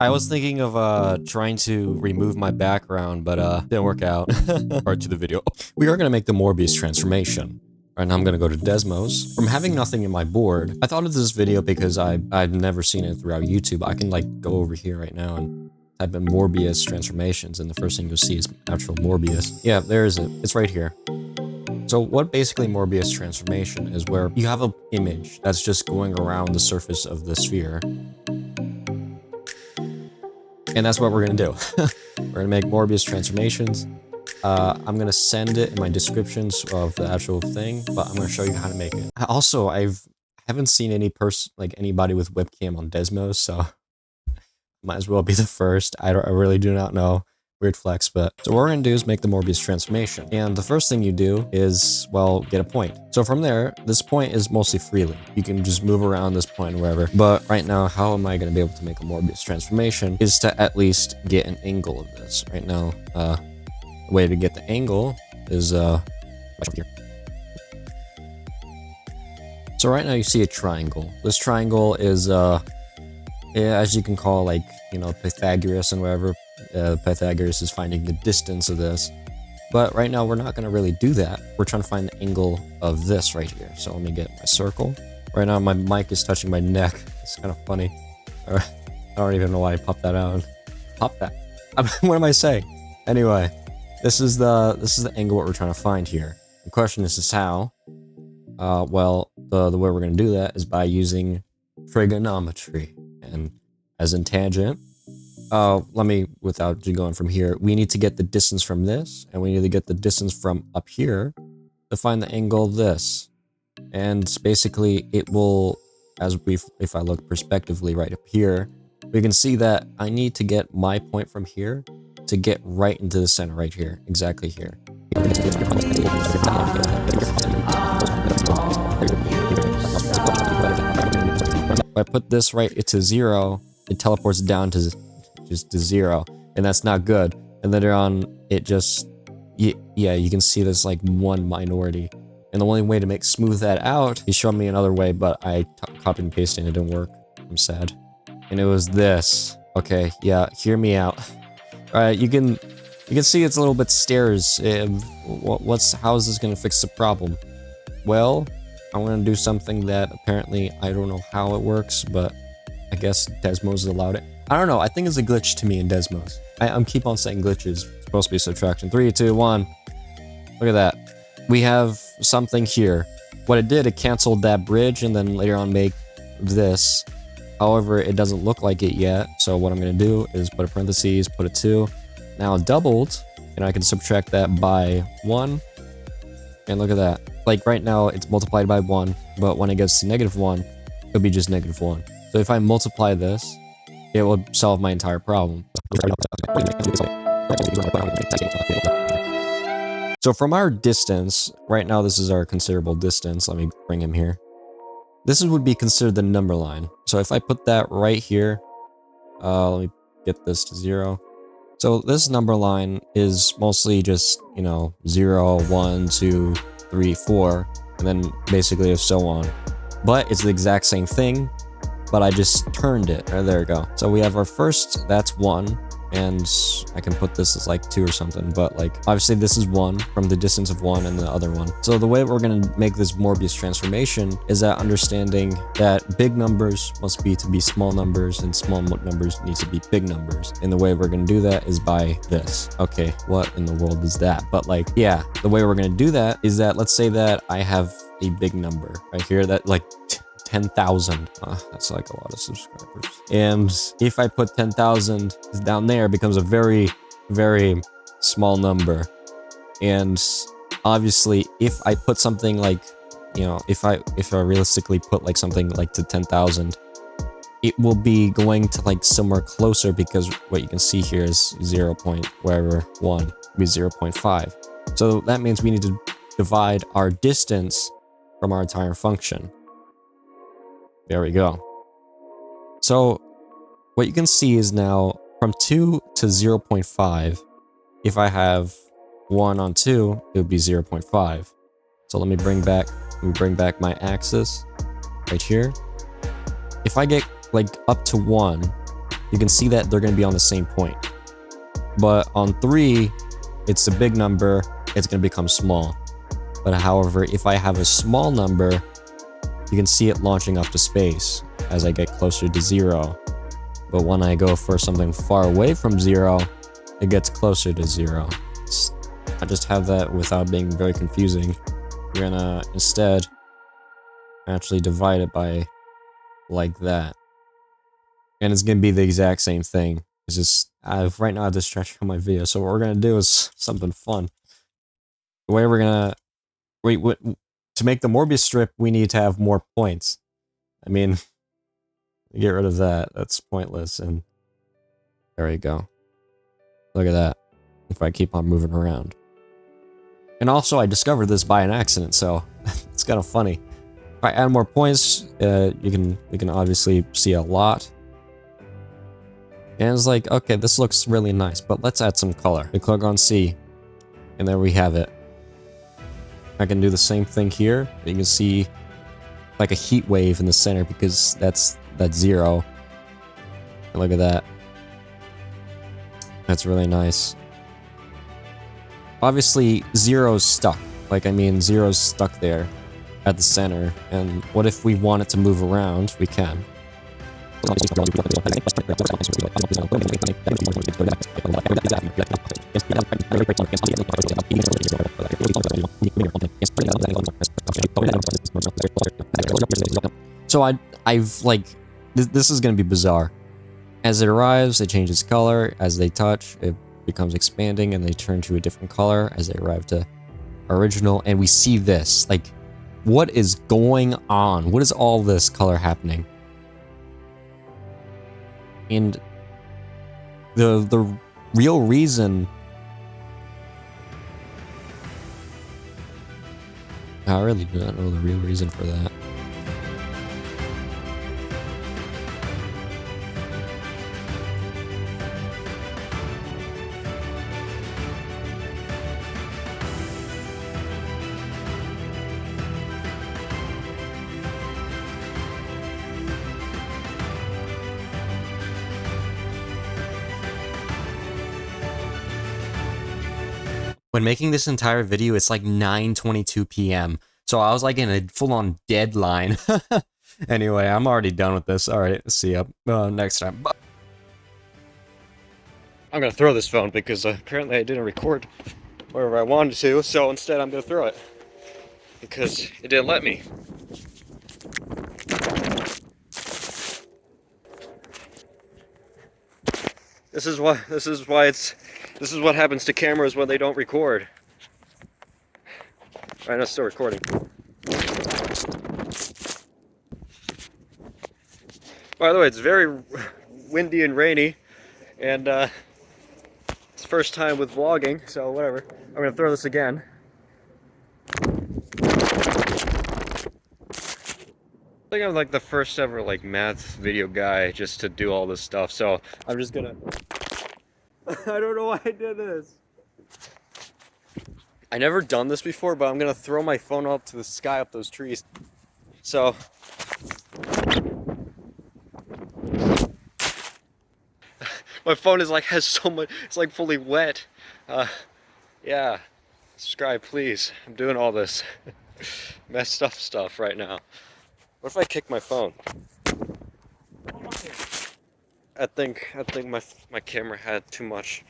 I was thinking of trying to remove my background, but didn't work out. Part to the video. We are gonna make the Möbius transformation. Right now I'm gonna go to Desmos. From having nothing in my board, I thought of this video because I've never seen it throughout YouTube. I can like go over here right now and type in Möbius transformations, and the first thing you'll see is actual Möbius. Yeah, there is it. It's right here. So what basically Möbius transformation is where you have an image that's just going around the surface of the sphere. And that's what we're gonna do. We're gonna make Möbius transformations. I'm gonna send it in my descriptions of the actual thing, but I'm gonna show you how to make it. Also, I haven't seen anybody with webcam on Desmos, so might as well be the first. I really do not know. Weird flex, but so what we're gonna do is make the Möbius transformation. And the first thing you do is, well, get a point. So from there, this point is mostly freely. You can just move around this point wherever. But right now, how am I gonna be able to make a Möbius transformation is to at least get an angle of this. Right now, the way to get the angle is here. So right now you see a triangle. This triangle is as you can call, like, you know, Pythagoras and whatever. Pythagoras is finding the distance of this, but right now we're not going to really do that. We're trying to find the angle of this right here. So let me get my circle. Right now my mic is touching my neck. It's kind of funny. I don't even know why I popped that out. Pop that. What am I saying? Anyway, this is the angle what we're trying to find here. The question is how. Well, the way we're going to do that is by using trigonometry, and as in tangent. Let me, without going from here, we need to get the distance from this, and we need to get the distance from up here to find the angle of this. And basically it will, if I look prospectively right up here, we can see that I need to get my point from here to get right into the center right here, exactly here. If I put this right into 0, it teleports down to just to 0, and that's not good. And later on, it just, yeah, you can see there's like one minority. And the only way to smooth that out, he showed me another way, but I copied and pasted and it didn't work. I'm sad. And it was this. Okay, yeah, hear me out. Alright, you can see it's a little bit stairs. How is this gonna fix the problem? Well, I'm gonna do something that apparently I don't know how it works, but I guess Desmos allowed it. I don't know, I think it's a glitch to me in Desmos. I'm keep on saying glitches. It's supposed to be subtraction. 3, 2, 1. Look at that. We have something here. What it did, it canceled that bridge and then later on make this. However, it doesn't look like it yet. So what I'm gonna do is put a parentheses, put a 2. Now doubled, and I can subtract that by 1. And look at that. Like right now, it's multiplied by 1, but when it gets to -1, it'll be just -1. So if I multiply this, it will solve my entire problem. So from our distance, right now this is our considerable distance. Let me bring him here. This would be considered the number line. So if I put that right here, let me get this to 0. So this number line is mostly just, you know, 0, 1, 2, 3, 4, and then basically so on. But it's the exact same thing, but I just turned it. There we go. So we have our first, that's 1, and I can put this as like 2 or something, but like obviously this is 1 from the distance of 1 and the other one. So the way we're going to make this Möbius transformation is that understanding that big numbers must be small numbers and small numbers need to be big numbers. And the way we're going to do that is by this. Okay, what in the world is that? But like, yeah, the way we're going to do that is that, let's say that I have a big number right here that like 10,000. That's like a lot of subscribers. And if I put 10,000 down there, it becomes a very, very small number. And obviously, if I put something like, you know, if I realistically put like something like to 10,000, it will be going to like somewhere closer, because what you can see here is 0.1 be 0.5. So that means we need to divide our distance from our entire function. There we go. So what you can see is now from 2 to 0.5, if I have 1 on 2, it would be 0.5. So let me bring back my axis right here. If I get like up to 1, you can see that they're going to be on the same point. But on 3, it's a big number, it's going to become small. But however, if I have a small number, you can see it launching up to space as I get closer to 0. But when I go for something far away from 0, it gets closer to 0. I just have that without being very confusing. We're gonna instead actually divide it by like that. And it's gonna be the exact same thing. It's just, right now I have this stretch on my video, so what we're gonna do is something fun. The way we're gonna, to make the Morbius strip, we need to have more points. I mean, get rid of that, that's pointless, and there we go. Look at that, if I keep on moving around. And also, I discovered this by an accident, so it's kind of funny. If I add more points, you can obviously see a lot. And it's like, okay, this looks really nice, but let's add some color. We click on C, and there we have it. I can do the same thing here. You can see like a heat wave in the center because that's 0. And look at that. That's really nice. Obviously, 0's stuck. Like, I mean, 0's stuck there at the center. And what if we want it to move around? We can. So I've like, this is gonna be bizarre. As it arrives, it changes color. As they touch, it becomes expanding and they turn to a different color as they arrive to original. And we see this, like, what is going on? What is all this color happening? And the real reason, I really do not know the real reason for that. When making this entire video, it's like 9:22 p.m. So I was like in a full-on deadline. Anyway, I'm already done with this. Alright, see ya next time. Bye. I'm gonna throw this phone because apparently I didn't record wherever I wanted to, so instead I'm gonna throw it. Because it didn't let me. This is what happens to cameras when they don't record. Alright, now it's still recording. By the way, it's very windy and rainy, and it's first time with vlogging, so whatever. I'm gonna throw this again. I think I'm like the first ever like math video guy just to do all this stuff, so I'm just gonna I don't know why I did this. I never done this before, but I'm gonna throw my phone up to the sky up those trees. So my phone is like has so much, it's like fully wet. Yeah, subscribe please. I'm doing all this messed up stuff right now. What if I kick my phone? I think my camera had too much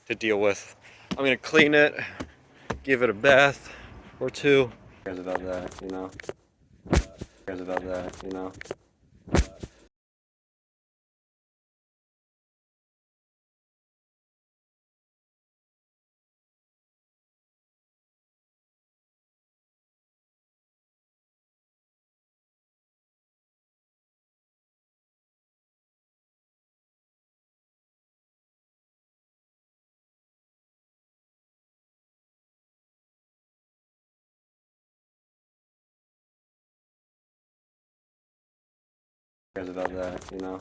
to deal with. I'm gonna clean it, give it a bath or two. Who cares about that, you know? Who cares about that, you know? Who cares about that, you know?